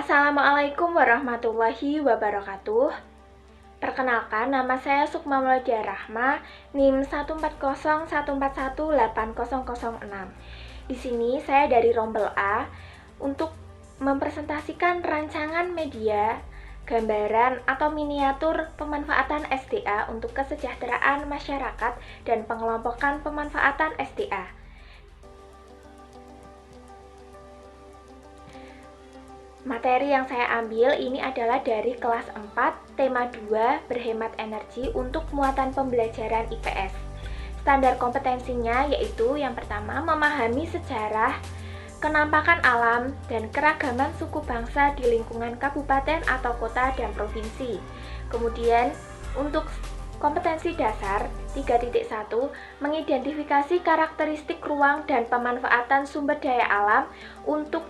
Assalamualaikum warahmatullahi wabarakatuh. Perkenalkan, nama saya Sukma Maulidia Rahma, NIM 14014180006. Di sini saya dari Rombel A untuk mempresentasikan rancangan media, gambaran atau miniatur pemanfaatan SDA untuk kesejahteraan masyarakat dan pengelompokan pemanfaatan SDA. Materi yang saya ambil ini adalah dari kelas 4, tema 2, berhemat energi untuk muatan pembelajaran IPS. Standar kompetensinya yaitu yang pertama, memahami sejarah, kenampakan alam, dan keragaman suku bangsa di lingkungan kabupaten atau kota dan provinsi. Kemudian, untuk kompetensi dasar 3.1, mengidentifikasi karakteristik ruang dan pemanfaatan sumber daya alam untuk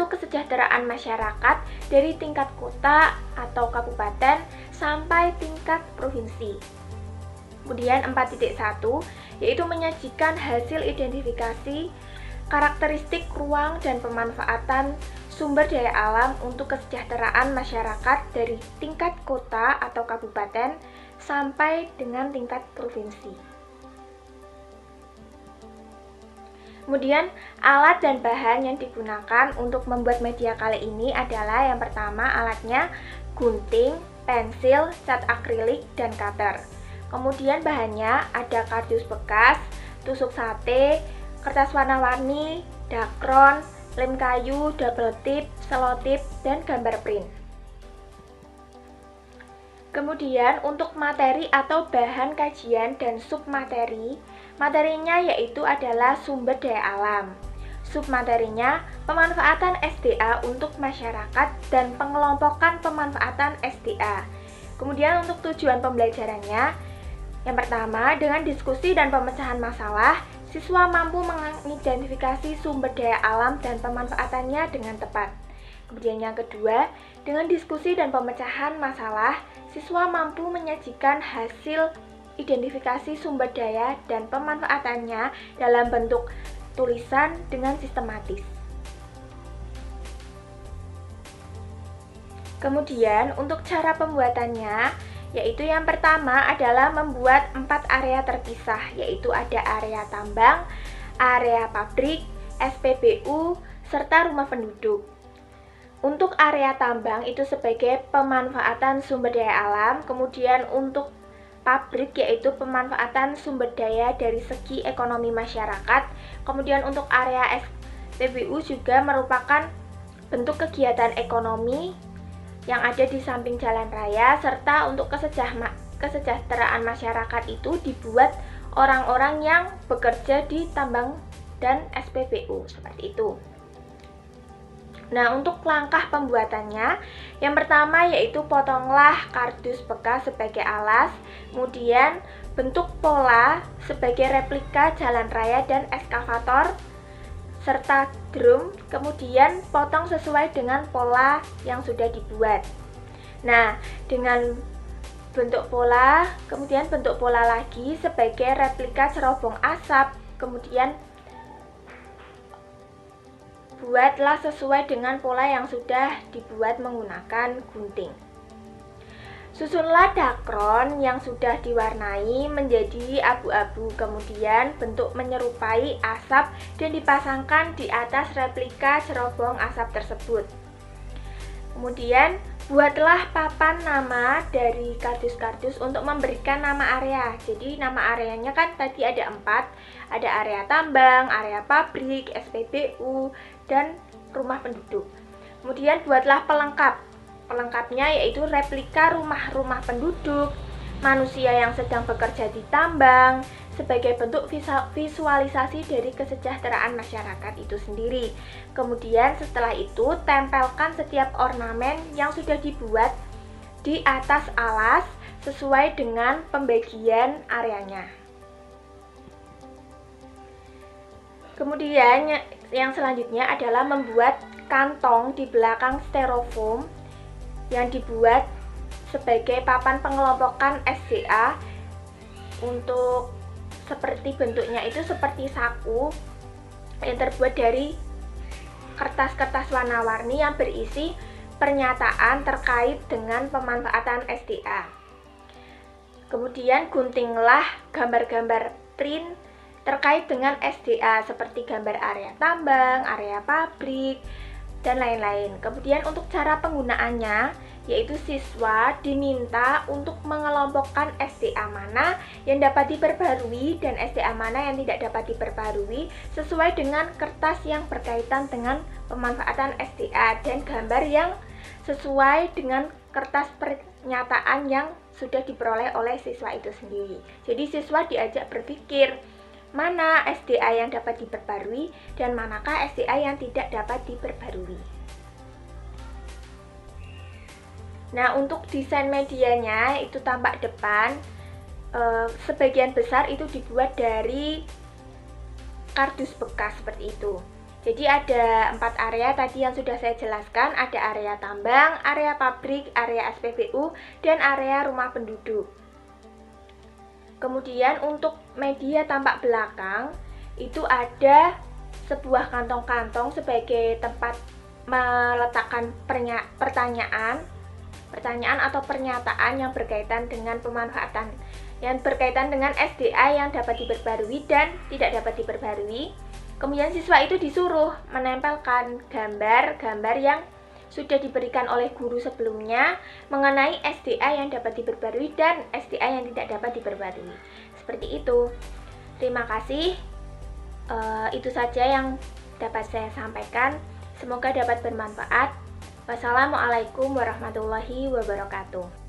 kesejahteraan masyarakat dari tingkat kota atau kabupaten sampai tingkat provinsi. Kemudian 4.1 yaitu menyajikan hasil identifikasi karakteristik ruang dan pemanfaatan sumber daya alam untuk kesejahteraan masyarakat dari tingkat kota atau kabupaten sampai dengan tingkat provinsi. Kemudian, alat dan bahan yang digunakan untuk membuat media kali ini adalah yang pertama alatnya gunting, pensil, cat akrilik, dan cutter. Kemudian bahannya ada kardus bekas, tusuk sate, kertas warna-warni, dakron, lem kayu, double tip, selotip, dan gambar print. Kemudian untuk materi atau bahan kajian dan submateri, materinya yaitu adalah sumber daya alam. Submaterinya pemanfaatan SDA untuk masyarakat dan pengelompokan pemanfaatan SDA. Kemudian untuk tujuan pembelajarannya, yang pertama dengan diskusi dan pemecahan masalah, siswa mampu mengidentifikasi sumber daya alam dan pemanfaatannya dengan tepat. Kemudian yang kedua, dengan diskusi dan pemecahan masalah, siswa mampu menyajikan hasil identifikasi sumber daya dan pemanfaatannya dalam bentuk tulisan dengan sistematis. Kemudian untuk cara pembuatannya, yaitu yang pertama adalah membuat 4 area terpisah, yaitu ada area tambang, area pabrik, SPBU, serta rumah penduduk. Untuk area tambang itu sebagai pemanfaatan sumber daya alam, kemudian untuk pabrik yaitu pemanfaatan sumber daya dari segi ekonomi masyarakat, kemudian untuk area SPBU juga merupakan bentuk kegiatan ekonomi yang ada di samping jalan raya, serta untuk kesejahteraan masyarakat itu dibuat orang-orang yang bekerja di tambang dan SPBU, seperti itu. Nah, untuk langkah pembuatannya, yang pertama yaitu potonglah kardus bekas sebagai alas, kemudian bentuk pola sebagai replika jalan raya dan eskavator, serta drum, kemudian potong sesuai dengan pola yang sudah dibuat. Nah, dengan bentuk pola, kemudian bentuk pola lagi sebagai replika cerobong asap, kemudian buatlah sesuai dengan pola yang sudah dibuat menggunakan gunting. Susunlah dakron yang sudah diwarnai menjadi abu-abu, kemudian bentuk menyerupai asap dan dipasangkan di atas replika cerobong asap tersebut. Kemudian buatlah papan nama dari kardus-kardus untuk memberikan nama area. Jadi nama areanya kan tadi ada 4, ada area tambang, area pabrik, SPBU, dan rumah penduduk. Kemudian buatlah pelengkap. Pelengkapnya yaitu replika rumah-rumah penduduk, manusia yang sedang bekerja di tambang, sebagai bentuk visualisasi dari kesejahteraan masyarakat itu sendiri. Kemudian setelah itu tempelkan setiap ornamen yang sudah dibuat di atas alas sesuai dengan pembagian areanya. Kemudian yang selanjutnya adalah membuat kantong di belakang styrofoam yang dibuat sebagai papan pengelompokan SDA. Untuk seperti bentuknya itu seperti saku yang terbuat dari kertas-kertas warna-warni yang berisi pernyataan terkait dengan pemanfaatan SDA. Kemudian guntinglah gambar-gambar print terkait dengan SDA seperti gambar area tambang, area pabrik, dan lain-lain. Kemudian untuk cara penggunaannya, yaitu siswa diminta untuk mengelompokkan SDA mana yang dapat diperbarui dan SDA mana yang tidak dapat diperbarui sesuai dengan kertas yang berkaitan dengan pemanfaatan SDA dan gambar yang sesuai dengan kertas pernyataan yang sudah diperoleh oleh siswa itu sendiri. Jadi siswa diajak berpikir mana SDA yang dapat diperbarui dan manakah SDA yang tidak dapat diperbarui. Nah, untuk desain medianya itu tampak depan, sebagian besar itu dibuat dari kardus bekas seperti itu. Jadi ada 4 area tadi yang sudah saya jelaskan, ada area tambang, area pabrik, area SPBU, dan area rumah penduduk. Kemudian untuk media tampak belakang itu ada sebuah kantong-kantong sebagai tempat meletakkan pertanyaan atau pernyataan yang berkaitan dengan pemanfaatan yang berkaitan dengan SDA yang dapat diperbarui dan tidak dapat diperbarui. Kemudian siswa itu disuruh menempelkan gambar-gambar yang sudah diberikan oleh guru sebelumnya mengenai SDA yang dapat diperbarui dan SDA yang tidak dapat diperbarui. Seperti itu. Terima kasih. Itu saja yang dapat saya sampaikan. Semoga dapat bermanfaat. Wassalamualaikum warahmatullahi wabarakatuh.